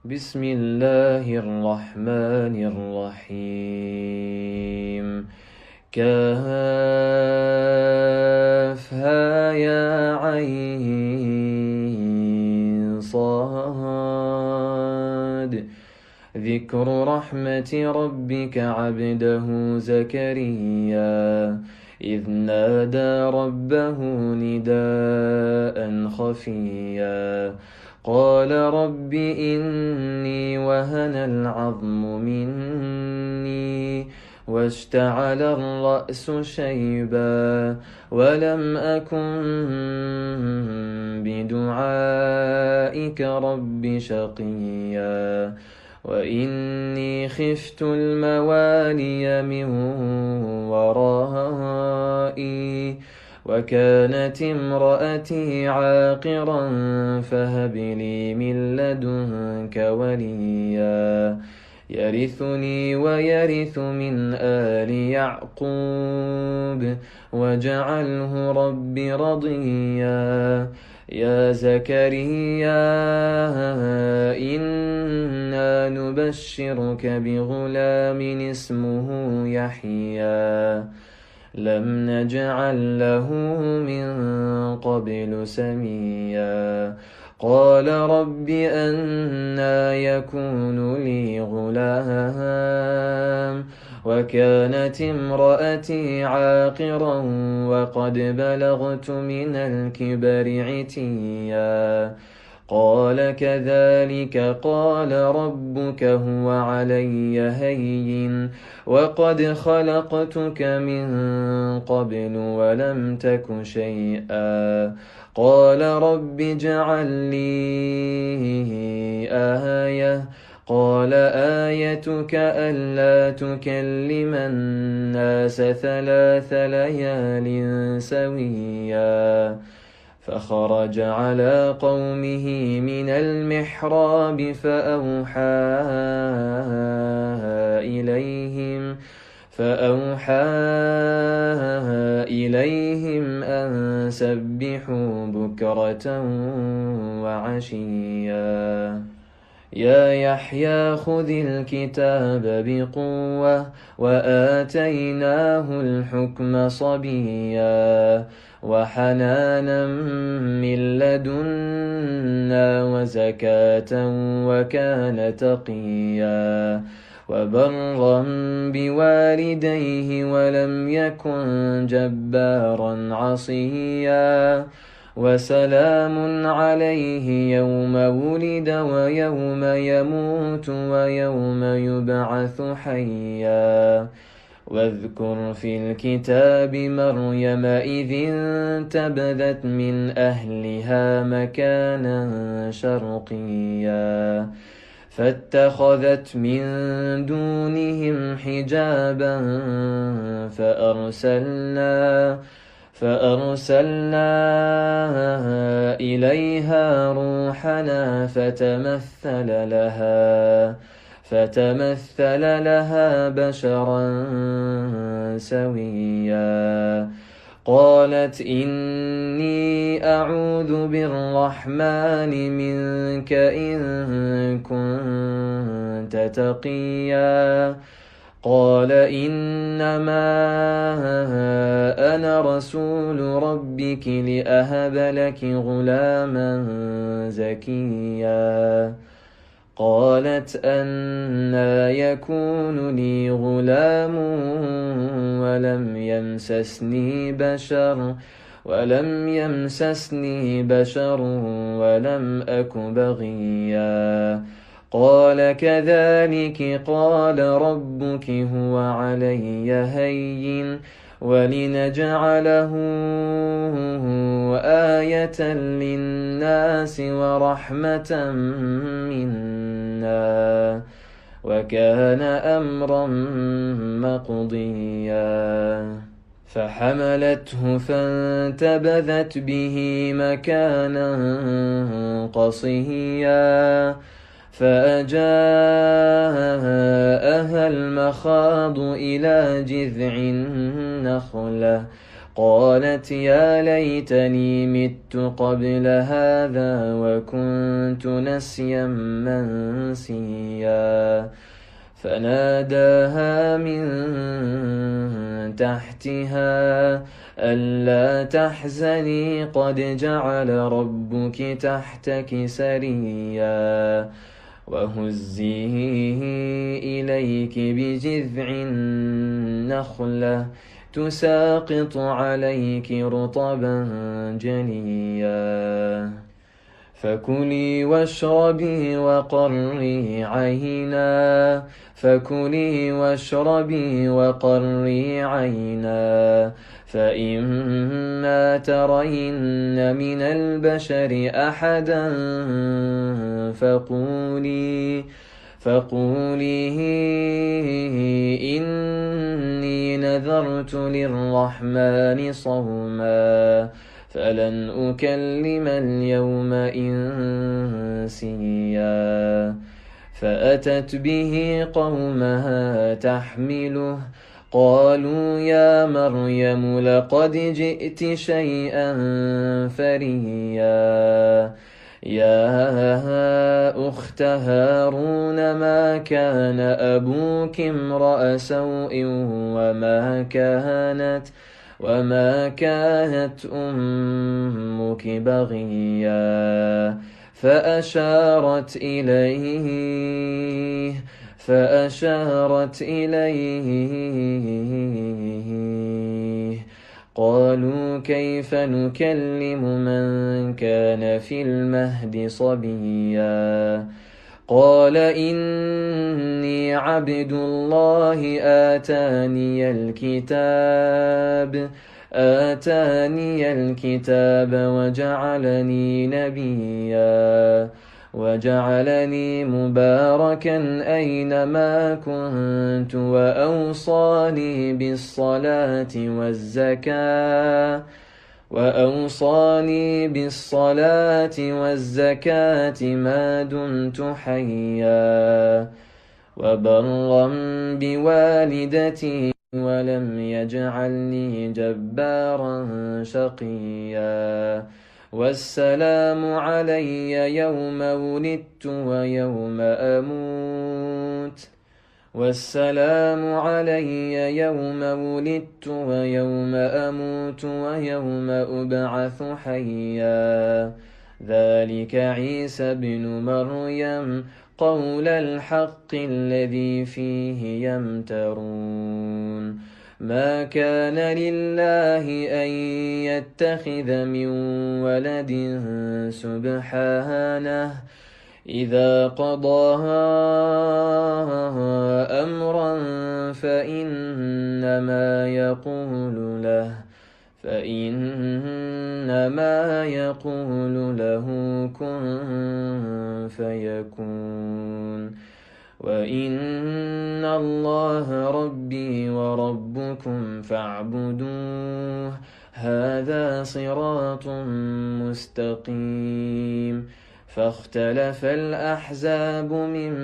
بسم الله الرحمن الرحيم. كافها يا عين صاد. ذكر رحمة ربك عبده زكريا إذ نادى ربه نداء خفيا قال رب إني وهن العظم مني واشتعل الرأس شيبا ولم أكن بدعائك رب شقيا وإني خفت الموالي من ورائي وكانت امرأتي عاقرا فهب لي من لدنك وليا يرثني ويرث من آل يعقوب واجعله رب رضيا يا زكريا إنا نبشرك بغلام اسمه يحيى لم نجعل له من قبل سميا قال رب أنى يكون لي غلام وكانت امرأتي عاقرا وقد بلغت من الكبر عتيا قال كذلك قال ربك هو علي هين وقد خلقتك من قبل ولم تك شيئا قال رب اجعل لي آية قال آيتك ألا تكلم الناس 3 ليال سويا فخرج على قومه من المحراب فأوحى إليهم أن سبحوا بكرة وعشيا يا يحيى خذ الكتاب بقوة وآتيناه الحكم صبيا وحنانا من لدنا وزكاة وكان تقيا وبرا بوالديه ولم يكن جبارا عصيا وسلام عليه يوم ولد ويوم يموت ويوم يبعث حيا واذكر في الكتاب مريم إذ انتبذت من أهلها مكانا شرقيا فاتخذت من دونهم حجابا فأرسلنا إليها روحنا فتمثل لها بشرا سويا قالت إني أعوذ بالرحمن منك إن كنت تقيا قال إنما أنا رسول ربك لأهب لك غلاما زكيا قالت أنى يكون لي غلام ولم يمسسني بشر ولم أك بغيا قال كذلك قال ربك هو علي هين ولنجعله آية للناس ورحمة منا وكان أمرا مقضيا فحملته فانتبذت به مكانا قصيا فأجاءها المخاض إلى جذع النخلة قالت يا ليتني مت قبل هذا وكنت نسيا منسيا فناداها من تحتها ألا تحزني قد جعل ربك تحتك سريا وهزي إليك بجذع النخلة تساقط عليك رطبا جنيا فكلي واشربي وقري عينا فإما ترين من البشر أحدا فقولي إني نذرت للرحمن صوما فلن أكلم اليوم إنسيا فأتت به قومها تحمله قالوا يا مريم لقد جئت شيئا فريا يا أخت هارون ما كان أبوك امرأ سوء وما كانت أمك بغيا فأشارت إليه قالوا كيف نكلم من كان في المهد صبيا قال إني عبد الله آتاني الكتاب وجعلني نبيا وجعلني مباركا أينما كنت وأوصاني بالصلاة والزكاة ما دمت حيا وبرا بوالدتي ولم يجعلني جبارا شقيا والسلام علي يوم ولدت ويوم أموت ويوم أبعث حيا ذلك عيسى بن مريم قول الحق الذي فيه يمترون ما كان لله أن يتخذ من ولد سبحانه إذا قضى أمرا فإنما يقول له كن فيكون وإن الله ربي وربكم فاعبدوه هذا صراط مستقيم فاختلف الأحزاب من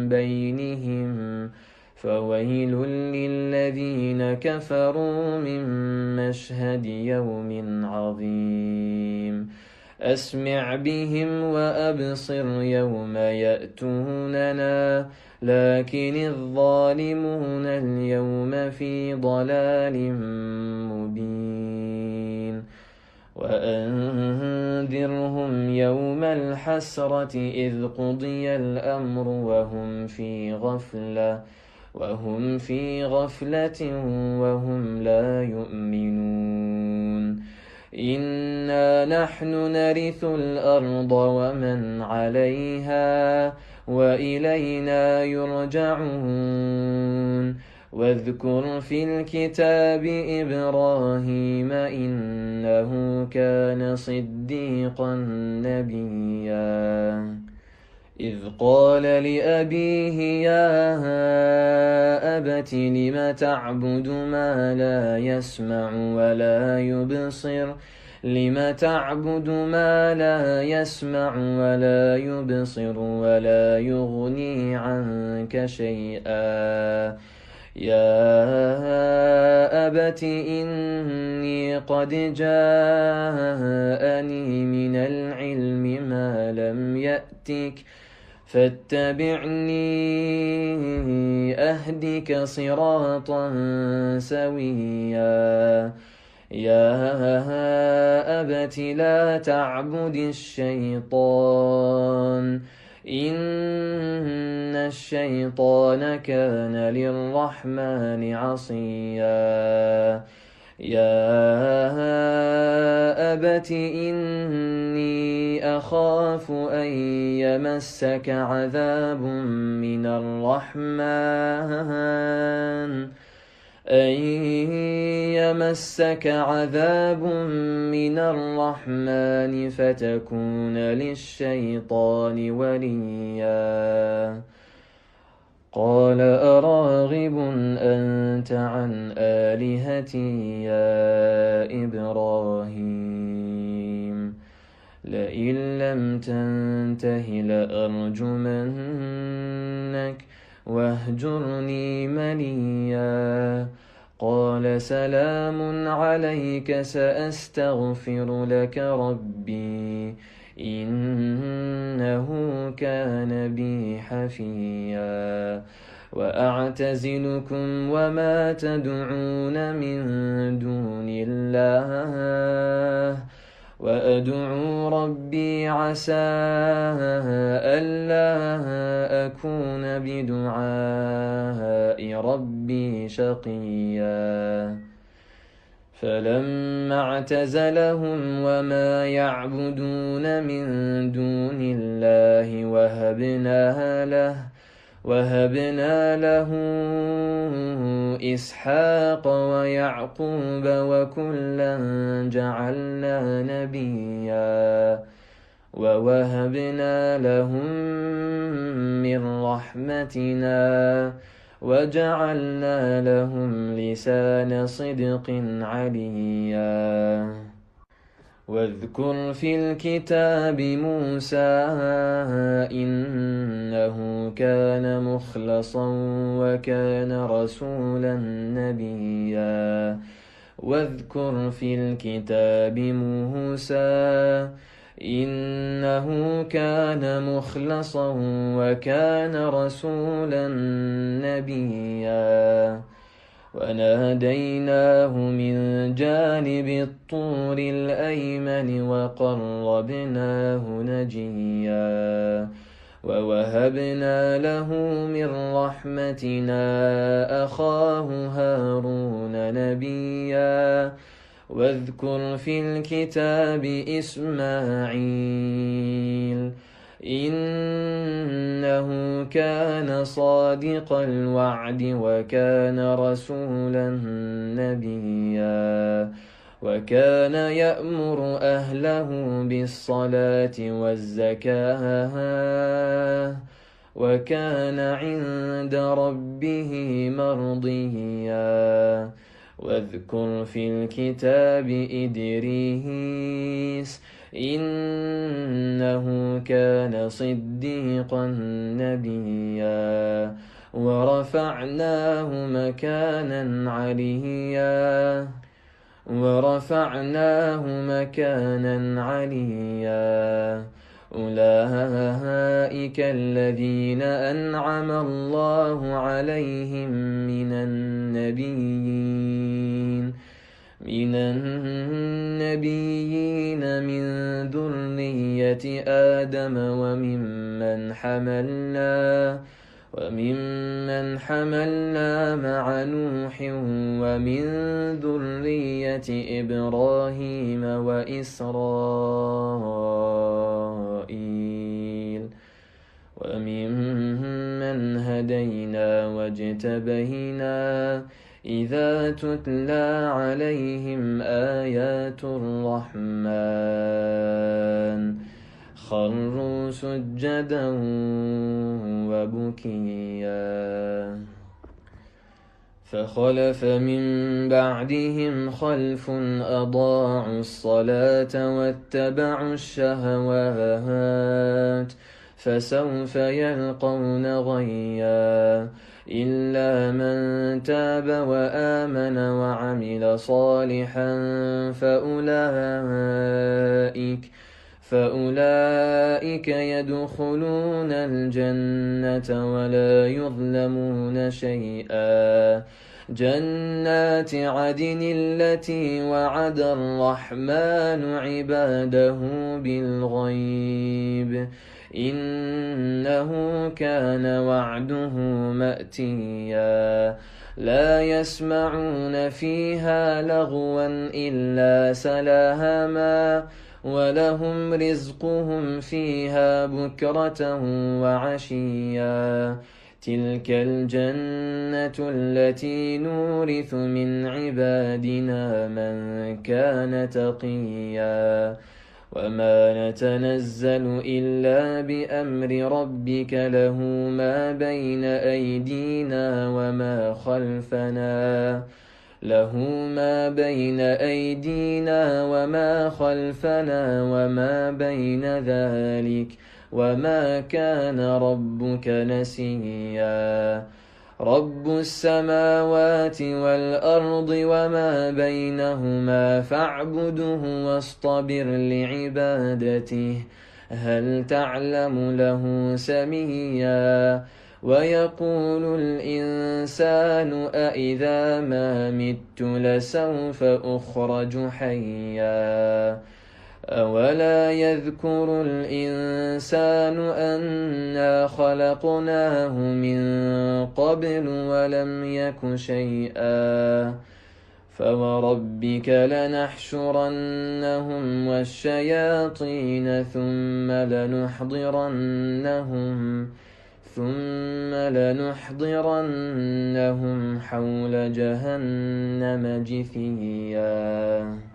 بينهم فويل للذين كفروا من مشهد يوم عظيم أسمع بهم وأبصر يوم يأتوننا لكن الظالمون اليوم في ضلال مبين وأنذرهم يوم الحسرة إذ قضي الأمر وهم في غفلة وهم لا يؤمنون إنا نحن نرث الأرض ومن عليها وإلينا يرجعون واذكر في الكتاب إبراهيم إنه كان صديقا نبيا إذ قال لأبيه يا أبت لم تعبد ما لا يسمع ولا يبصر ولا يغني عنك شيئا يا أبت إني قد جاءني من العلم ما لم يأتك فاتبعني أهدك صراطا سويا يا أبت لا تعبد الشيطان إن الشيطان كان للرحمن عصيا يا أبت إني أخاف أن يمسك عذاب من الرحمن فتكون للشيطان وليا قال أراغب أنت عن آلهتي يا إبراهيم لئن لم تنته لأرجمنك واهجرني مليا قال سلام عليك سأستغفر لك ربي إنه كان بي حفيا وأعتزلكم وما تدعون من دون الله وأدعو ربي عسى ألا أكون بدعاء ربي شقيا فلما اعتزلهم وما يعبدون من دون الله وهبنا له إسحاق ويعقوب وكلا جعلنا نبيا ووهبنا لهم من رحمتنا وجعلنا لهم لسان صدق عليا واذكر في الكتاب موسى إنه كان مخلصا وكان رسولا نبيا واذكر في الكتاب موسى إنه كان مخلصا وكان رسولا نبيا وناديناه من جانب الطور الأيمن وقربناه نجيا ووهبنا له من رحمتنا أخاه هارون نبيا واذكر في الكتاب إسماعيل إنه كان صادق الوعد وكان رسولا نبيا وكان يأمر أهله بالصلاة والزكاة وكان عند ربه مرضيا واذكر في الكتاب إدريس إنه كان صديقا نبيا ورفعناه مكانا عليا أولئك الذين أنعم الله عليهم من النبيين من ذرية آدم وممن حملنا مع نوح ومن ذرية إبراهيم وإسرائيل وممن هدينا واجتبينا إذا تتلى عليهم آيات الرحمن خروا سجدا وبكيا فخلف من بعدهم خلف أضاعوا الصلاة واتبعوا الشهوات فسوف يلقون غيا إلا من تاب وآمن وعمل صالحا فأولئك يدخلون الجنة ولا يظلمون شيئا جنات عدن التي وعد الرحمن عباده بالغيب إنه كان وعده مأتيا لا يسمعون فيها لغوا إلا سلاهما ولهم رزقهم فيها بكرة وعشيا تلك الجنة التي نورث من عبادنا من كان تقيا وما نتنزل إلا بأمر ربك له ما بين أيدينا وما خلفنا وما بين ذلك وما كان ربك نسيا رب السماوات والأرض وما بينهما فاعبده واصطبر لعبادته هل تعلم له سميا ويقول الإنسان أإذا ما مت لسوف أخرج حيا أولا يذكر الإنسان أنا خلقناه من قبل ولم يك شيئا فوربك لنحشرنهم والشياطين ثم لنحضرنهم حول جهنم جثيا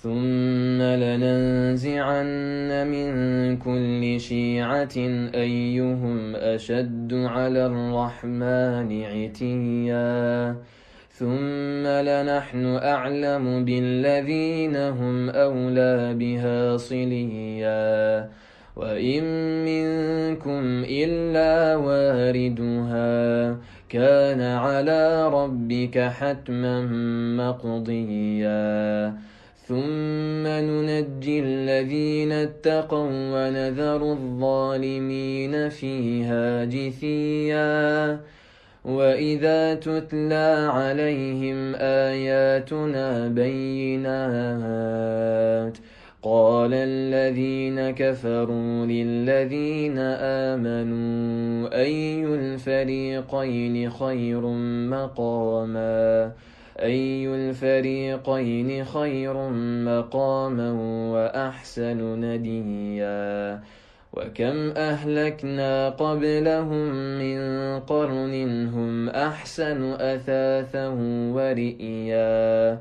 ثم لننزعن من كل شيعة أيهم أشد على الرحمن عتيا ثم لنحن أعلم بالذين هم أولى بها صليا وإن منكم إلا واردها كان على ربك حتما مقضيا ثم ننجي الذين اتقوا ونذر الظالمين فيها جثيا وإذا تتلى عليهم آياتنا بينات قال الذين كفروا للذين آمنوا أي الفريقين خير مقاما وأحسن نديا وكم أهلكنا قبلهم من قرن هم أحسن أثاثا ورئيا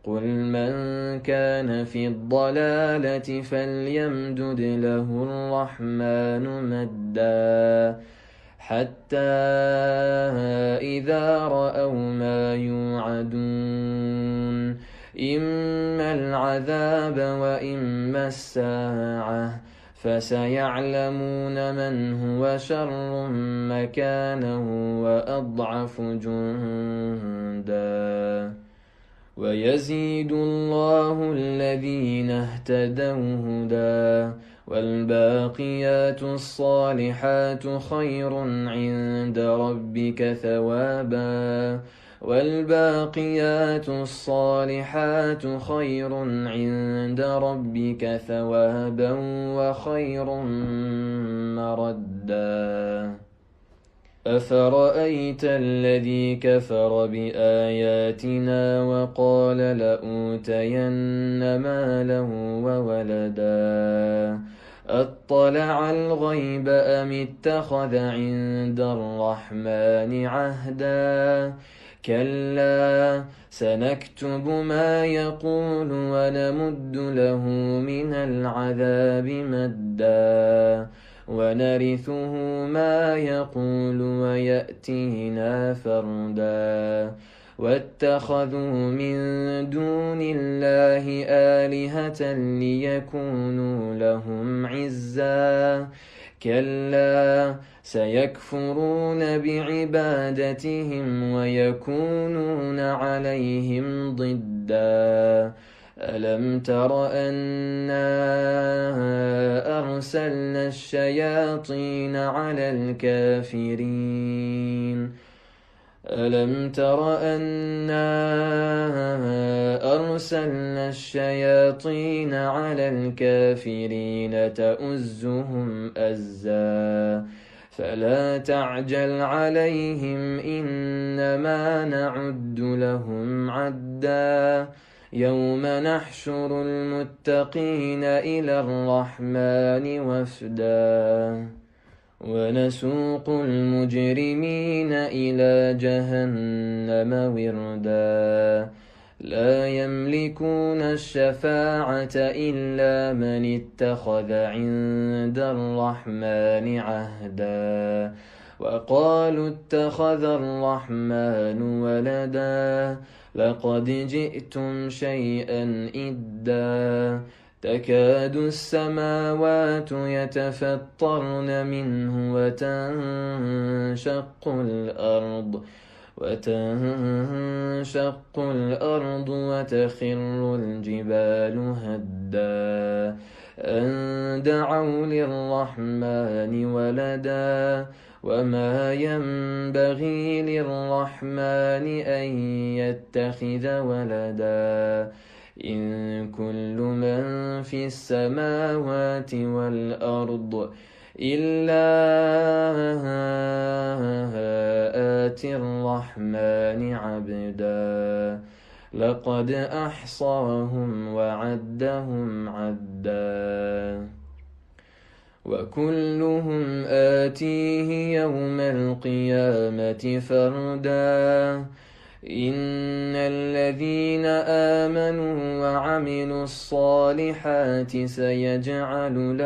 قل من كان في الضلالة فليمدد له الرحمن مدا حتى إذا رأوا ما يوعدون إما العذاب وإما الساعة فسيعلمون من هو شر مكانه وأضعف جندا ويزيد الله الذين اهتدوا هدى والباقيات الصالحات خير عند ربك ثوابا وخير مردا أفرأيت الذي كفر بآياتنا وقال لأوتين مالا وولدا أطلع الغيب أم اتخذ عند الرحمن عهدا كلا سنكتب ما يقول ونمد له من العذاب مدا ونرثه ما يقول ويأتينا فردا واتخذوا من دون الله آلهة ليكونوا لهم عزا كلا سيكفرون بعبادتهم ويكونون عليهم ضدا ألم تر أنا أرسلنا الشياطين على الكافرين ألم تر أنا أرسلنا الشياطين على الكافرين تؤزهم أزا فلا تعجل عليهم إنما نعد لهم عدا يوم نحشر المتقين إلى الرحمن وفدا ونسوق المجرمين إلى جهنم وردا لا يملكون الشفاعة إلا من اتخذ عند الرحمن عهدا وقالوا اتخذ الرحمن ولدا لقد جئتم شيئا إدا تكاد السماوات يتفطرن منه وتنشق الأرض وتخر الجبال هدا أن دعوا للرحمن ولدا وما ينبغي للرحمن أن يتخذ ولدا إن كل من في السماوات والأرض إلا آتي الرحمن عبدا لقد أحصاهم وعدهم عدا وكلهم آتيه يوم القيامة فردا إن الذين آمنوا وعملوا الصالحات سيجعل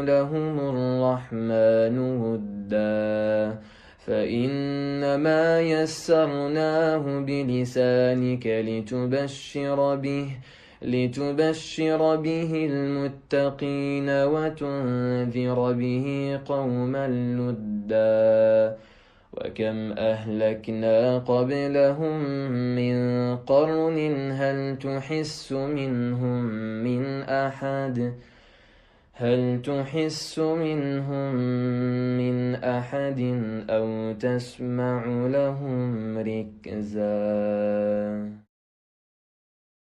لهم الرحمن ودا فإنما يسرناه بلسانك لتبشر به المتقين وتنذر به قوما لدا وكم أهلكنا قبلهم من قرن هل تحس منهم من أحد أو تسمع لهم ركزا